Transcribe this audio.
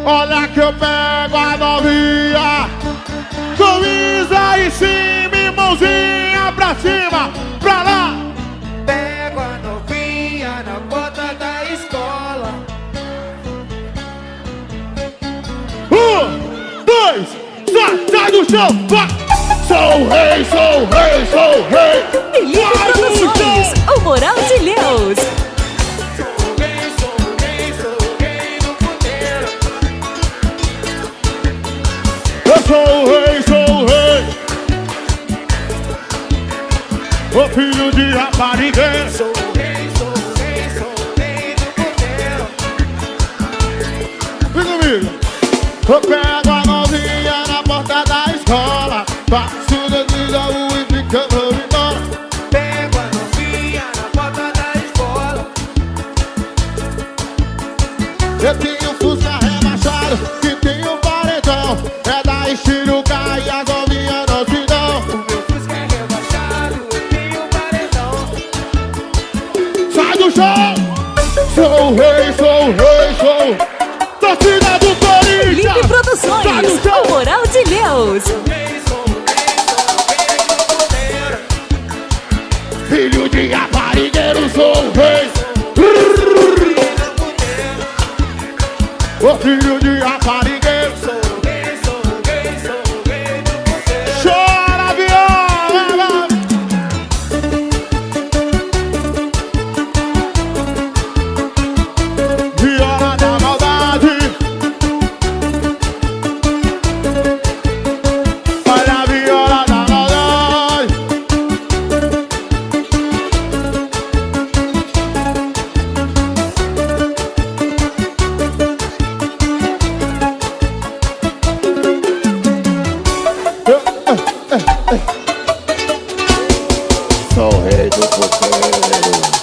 Olha que eu pego a novinha, camisa em cima e mãozinha pra cima, pra lá. Pego a novinha na porta da escola. 1, 2, sai do chão, vai! Sou rei, sou rei, sou rei! Felipe Produções, o Moral de Deus. Sou rei do puteiro. Eu sou rei, sou rei! O filho de raparigueiro! Sou rei do puteiro. Vem comigo! Eu pego a novinha na porta da escola, passo o dedo da rua e fica embora. Pego a novinha na porta da escola. Eu tenho Fusca rebaixado e tenho paredão, é da estilo K e as novinhas não se dão. O meu Fusca é rebaixado, eu tenho paredão. Sai do chão! Sou rei, sou rei, sou torcida do Felipe Corinthians! Produções, o Moral de Deus. Sou rei do puteiro. Filho de raparigueiro, sou rei! O filho de raparigueiro! Sou rei do puteiro. Chora, viola! Viola da maldade! Olha a viola da maldade! Sou o rei do puteiro.